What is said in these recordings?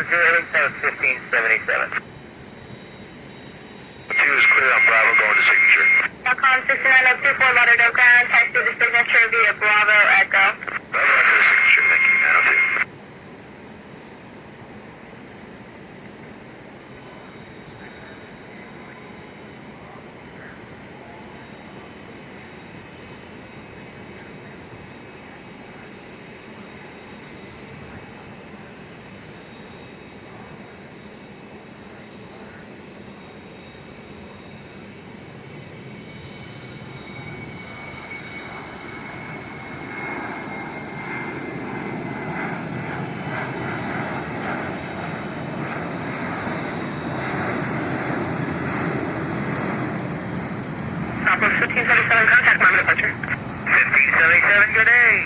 heading south 1577. 2 is clear on Bravo, going to signature. Falcon 69024 Lauderdale ground, taxi to signature via Bravo Echo. Bravo Echo to signature, thank you, 902. Southwest 1577, contact my departure. 1577, good day.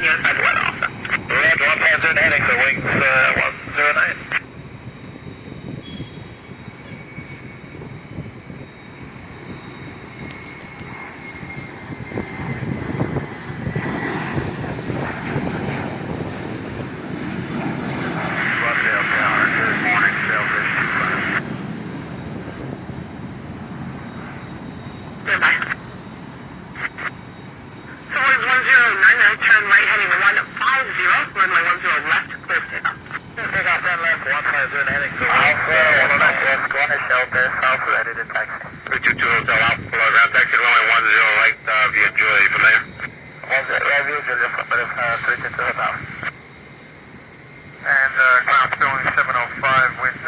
Yes, that's what also. We're at 150 heading, so wings 109. Lauderdale Tower, good morning, Sailfish 25. Goodbye. Subway 1099, turn right heading 150, runway 10 left, clear for takeoff. Take off 10 left, 150 heading to Alpha 109 West, go on to shelter, south ready to taxi. 322 Hotel Alpha, below ground taxi, runway 10 right, via Julie, from there. Yeah, via Julie, affirmative, 322 Hotel. And ground filling 705 with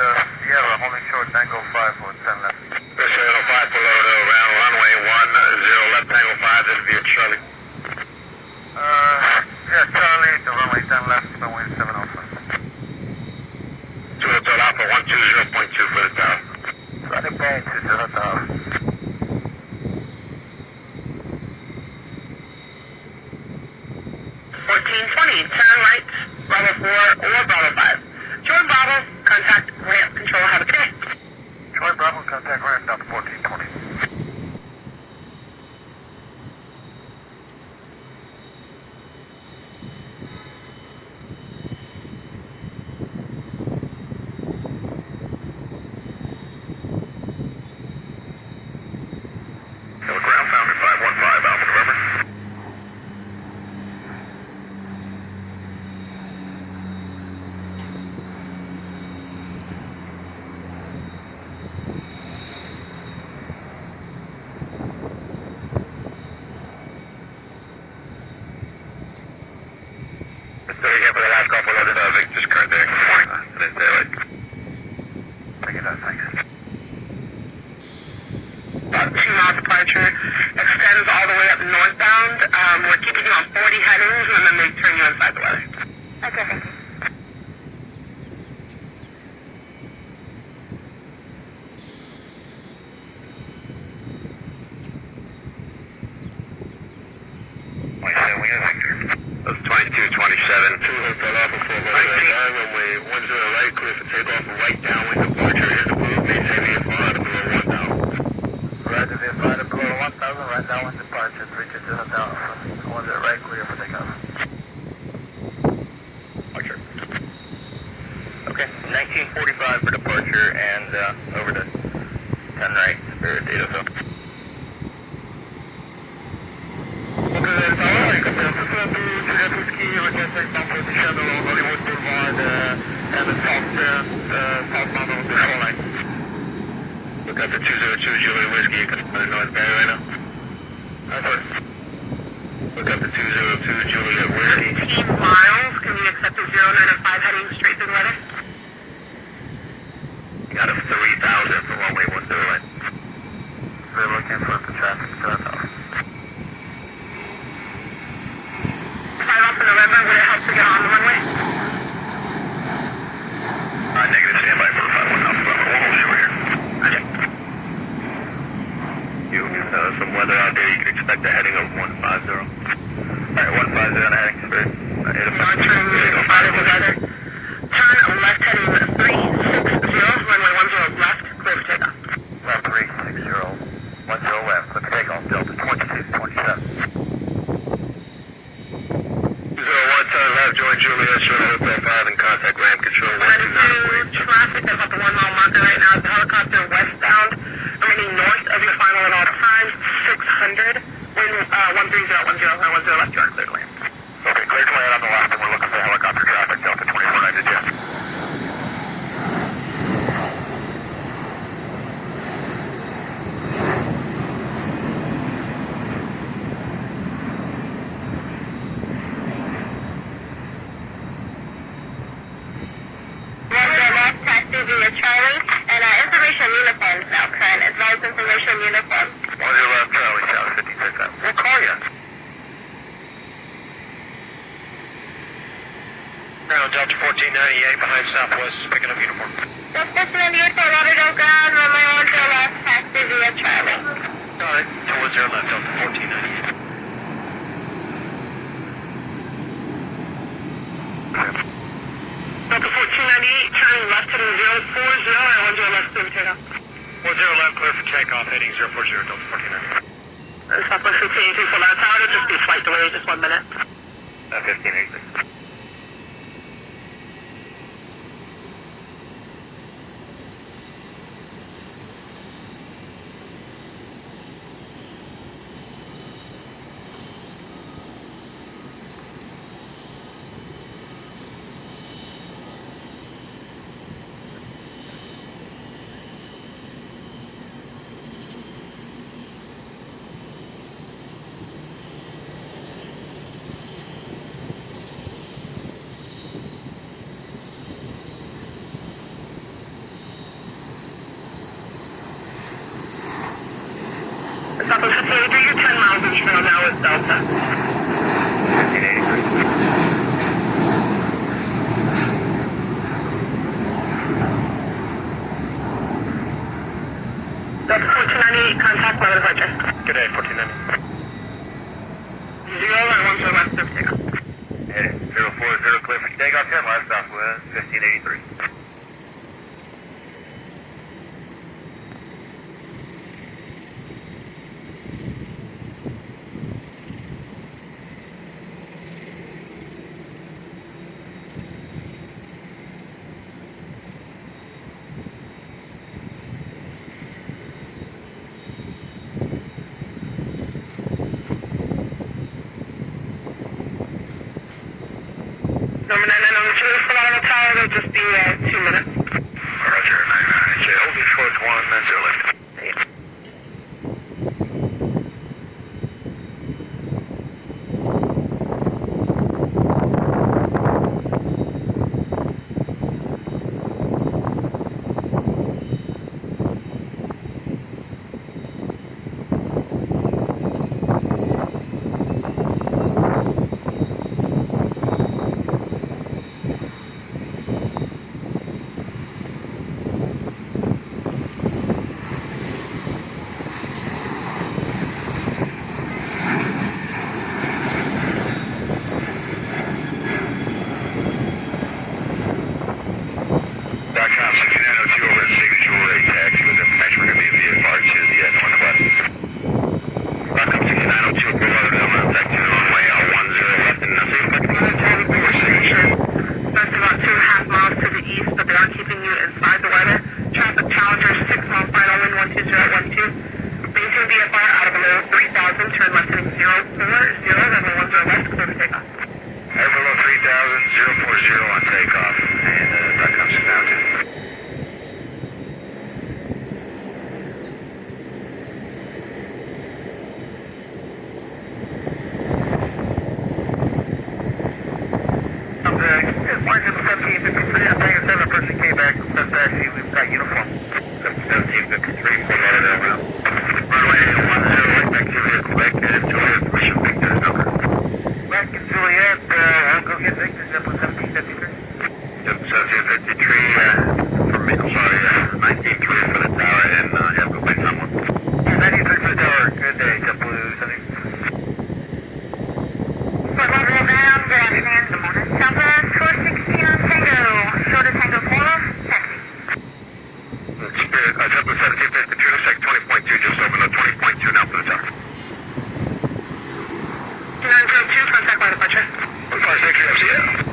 Sierra, holding short, Tango 5 for 10 left. 705 below the round runway 10 left, Tango 5, then via Charlie. Yeah, Charlie, the runway 10 left, runway 705. 2 Hotel Alpha, 120.2 for the tower. Running point to the tower. 1420, turn right, Bravo 4 or Bravo 5. Join Bravo, contact ramp control, have a good day. Join Bravo, contact ramp number 1420. Ground Founder 515, Alpha November. So again, for the last call for loaded Victor's current there. Good morning. Today's daylight. Thank you, thanks. 2 mile departure, extends all the way up northbound. We're keeping you on 40 headings, and then they turn you inside the weather. Okay, thank you. That's 2227. 2 Hotel Alpha 4 runway 10 right, clear for takeoff, right downwind departure, here's the blue, base Aviate below 1000. Right to the flight below 1000, right downwind departure, 322 Hotel Alpha, 10 right, clear for takeoff. Departure. Okay, 1945 for departure and over to 10 right, Spirit Data Zone. Okay, there's our right, requesting some position along Hollywood Boulevard and the southbound of the shoreline. Look at the 202 Julie Whiskey, you can put it north Bay right now. Look at the 202 Juliet Whiskey. 15 miles, can you accept a 095 heading straight through the weather? You got a 3000 for runway 10 right. We're looking for the traffic turn off. 5 off in November, would it help to get on the runway? Negative standby for 51 Alpha Bravo. We'll hold short here. Roger. You, some weather out there, you can expect a heading of 150. Alright, 150 and a heading Spirit. Monitoring the weather. Turn left heading 360, runway 10 left, clear for takeoff. Left 360, 10 left, clear for takeoff, Delta 2227. 01 turn left, 130 left, you are clear to land. Okay, clear to land on the left, and we're looking for helicopter traffic, Delta 24 to Jet. Charlie, and information uniforms now current. Advise information uniform. 10 left, Charlie, South 56 out. We'll call you. Now, Delta 1498 behind Southwest is picking up uniform. Delta 1498 for Lauderdale ground, runway 10 left, taxi via Charlie. Alright, 210 left, Delta 1498. Delta 1498, turn left heading 040 and 10 left, clear for takeoff. 10 left, clear for takeoff, heading 040, Delta 1498. Southwest 1583 for Loud Tower, just be flight delay, just 1 minute. 1586. Southwest 1583, you're 10 miles each now with Delta. 1583. Delta 1498, contact Mother Departure. Good day, 1498. 0 and 10 left, clear for takeoff. Heading 040, clear for takeoff, 10 left, Southwest 1583. Number 9902 for Louderdale Tower, it'll just be 2 minutes. Roger, 99, holding short 10 left. Contact my departure. 156 FCF.